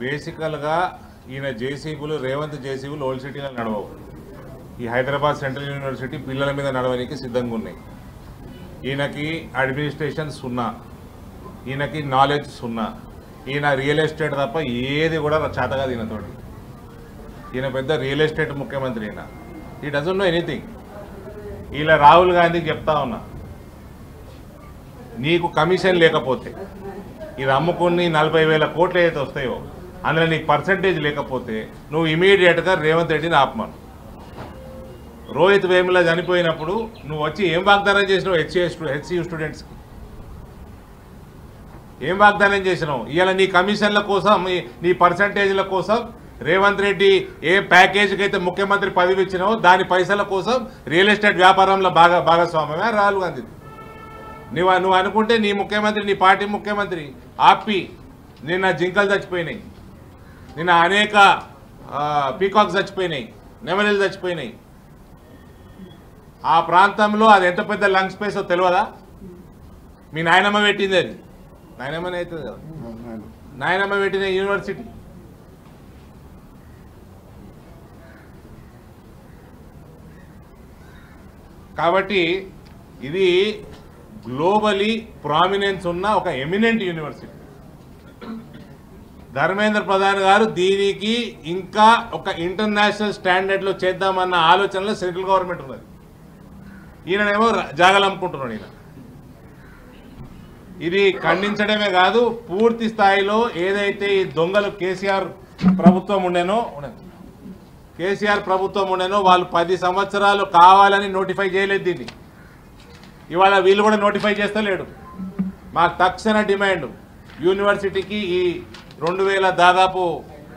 బేసికల్గా ఈయన జేసీబీలు రేవంత్ జేసీబీలు ఓల్డ్ సిటీలో నడవవు. ఈ హైదరాబాద్ సెంట్రల్ యూనివర్సిటీ పిల్లల మీద నడవడానికి సిద్ధంగా ఉన్నాయి. ఈయనకి అడ్మినిస్ట్రేషన్ సున్నా, ఈయనకి నాలెడ్జ్ సున్నా, ఈయన రియల్ ఎస్టేట్ తప్ప ఏది కూడా చేతగా ఈయనతోటి. ఈయన పెద్ద రియల్ ఎస్టేట్ ముఖ్యమంత్రి. ఈయన ఈ డజంట్ నో ఎనీథింగ్. ఇలా రాహుల్ గాంధీకి చెప్తా ఉన్నా, నీకు కమిషన్ లేకపోతే ఇది అమ్ముకుని 40,000 కోట్లు ఏదైతే వస్తాయో అందులో నీకు పర్సంటేజ్ లేకపోతే నువ్వు ఇమీడియట్గా రేవంత్ రెడ్డిని ఆపమను. రోహిత్ వేముల చనిపోయినప్పుడు నువ్వు వచ్చి ఏం వాగ్దానం చేసినావు హెచ్సియు స్టూడెంట్స్కి? ఏం వాగ్దానం చేసినావు? ఇవాళ నీ కమిషన్ల కోసం, నీ పర్సంటేజ్ల కోసం రేవంత్ రెడ్డి ఏ ప్యాకేజీకి అయితే ముఖ్యమంత్రి పదవి ఇచ్చినావో దాని పైసల కోసం రియల్ ఎస్టేట్ వ్యాపారంలో భాగస్వామ్యమే రాహుల్ గాంధీ. నువ్వు అనుకుంటే నీ ముఖ్యమంత్రి, నీ పార్టీ ముఖ్యమంత్రి ఆపి నిన్న జింకలు చచ్చిపోయినాయి, నిన్న అనేక పీకాక్స్ చచ్చిపోయినాయి, నెమలిలు చచ్చిపోయినాయి. ఆ ప్రాంతంలో అది ఎంత పెద్ద లంగ్ స్పేసో తెలియదా? మీ నాయనమ్మ పెట్టింది. అది నాయనమ్మనే అవుతుంది కదా, నాయనమ్మ పెట్టిన యూనివర్సిటీ. కాబట్టి ఇది గ్లోబలీ ప్రామినెన్స్ ఉన్న ఒక ఎమినెంట్ యూనివర్సిటీ. ధర్మేంద్ర ప్రధాన్ గారు దీనికి ఇంకా ఒక ఇంటర్నేషనల్ స్టాండర్డ్లో చేద్దామన్న ఆలోచనలో సెంట్రల్ గవర్నమెంట్ ఉన్నది. ఈయననేమో జాగలమ్ముకుంటున్నాడు. ఈయన ఇది ఖండించడమే కాదు, పూర్తి స్థాయిలో ఏదైతే ఈ దొంగలు కేసీఆర్ ప్రభుత్వం ఉండేనో వాళ్ళు 10 సంవత్సరాలు కావాలని నోటిఫై చేయలేదు దీన్ని. ఇవాళ వీళ్ళు కూడా నోటిఫై చేస్తలేడు. మాకు తక్షణ డిమాండ్, యూనివర్సిటీకి ఈ 2000 దాదాపు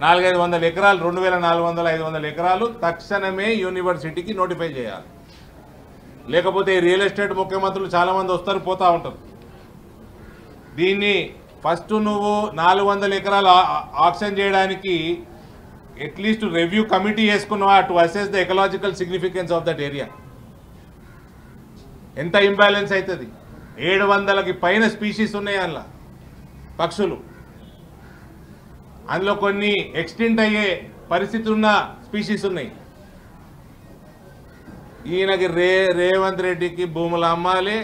400-500 ఎకరాలు, 2400-500 ఎకరాలు తక్షణమే యూనివర్సిటీకి నోటిఫై చేయాలి. లేకపోతే రియల్ ఎస్టేట్ ముఖ్యమంత్రులు చాలామంది వస్తారు, పోతూ ఉంటారు. దీన్ని ఫస్ట్ నువ్వు 400 ఎకరాలు ఆక్షన్ చేయడానికి అట్లీస్ట్ రివ్యూ కమిటీ వేసుకున్నావా to assess the ecological significance of that area. ఎంత ఇంబ్యాలెన్స్ అవుతుంది? 700కి పైన స్పీషీస్ ఉన్నాయి అందులో, పక్షులు. అందులో కొన్ని ఎక్స్టింక్ట్ అయ్యే పరిస్థితి ఉన్న స్పీషీస్ ఉన్నాయి. ఈయనకి రేవంత్ రెడ్డికి భూములు అమ్మాలి,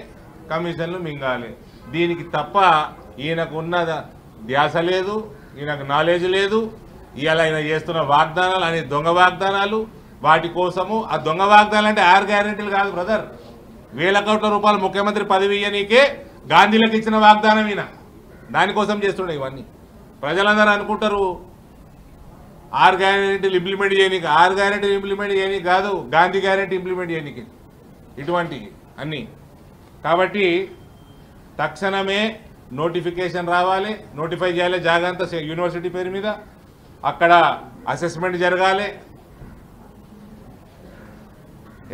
కమిషన్లు మింగాలి. దీనికి తప్ప ఈయనకు ఉన్న ధ్యాస లేదు, ఈయనకు నాలెడ్జ్ లేదు. ఇవాళ ఆయన చేస్తున్న వాగ్దానాలు అనే దొంగ వాగ్దానాలు, వాటి కోసము. ఆ దొంగ వాగ్దానాలు అంటే 6 గ్యారెంటీలు కాదు బ్రదర్. 1000 కోట్ల రూపాయలు ముఖ్యమంత్రి పదవి ఇయ్యనీకే గాంధీలకు ఇచ్చిన వాగ్దానం ఈయన. దానికోసం చేస్తుండే ఇవన్నీ. ప్రజలందరూ అనుకుంటారు 6 గ్యారెంటీలు ఇంప్లిమెంట్ చేయనీకి. 6 గ్యారెంటీలు ఇంప్లిమెంట్ చేయనీకి కాదు, గాంధీ గ్యారెంటీ ఇంప్లిమెంట్ చేయనీకి ఇటువంటి అన్నీ. కాబట్టి తక్షణమే నోటిఫికేషన్ రావాలి, నోటిఫై చేయాలి జాగంతా యూనివర్సిటీ పేరు మీద. అక్కడ అసెస్మెంట్ జరగాలి,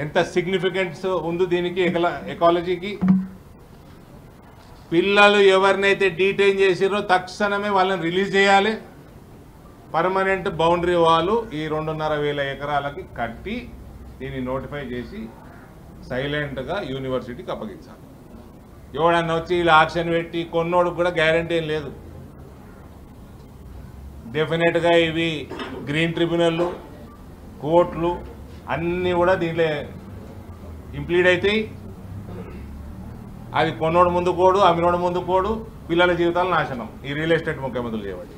ఎంత సిగ్నిఫికెన్స్ ఉంది దీనికి, ఎకాలజీకి. పిల్లలు ఎవరినైతే డీటైన్ చేసిరో తక్షణమే వాళ్ళని రిలీజ్ చేయాలి. పర్మనెంట్ బౌండరీ వాల్ ఈ 2,500 ఎకరాలకి కట్టి దీన్ని నోటిఫై చేసి సైలెంట్గా యూనివర్సిటీకి అప్పగించాలి. ఎవడన్నా వచ్చి ఇలా ఆక్షన్ పెట్టి కొన్నోడికి కూడా గ్యారంటీ ఏం లేదు. డెఫినెట్గా ఇవి గ్రీన్ ట్రిబ్యునల్లు, కోర్టులు అన్నీ కూడా దీంట్లో ఇంప్లీడ్ అవుతాయి. అది కొన్నోడు ముందు కోడు, అమ్మినోడు ముందు కోడు, పిల్లల జీవితాలు నాశనం ఈ రియల్ ఎస్టేట్ ముఖ్యమంత్రులు చేయబట్టి.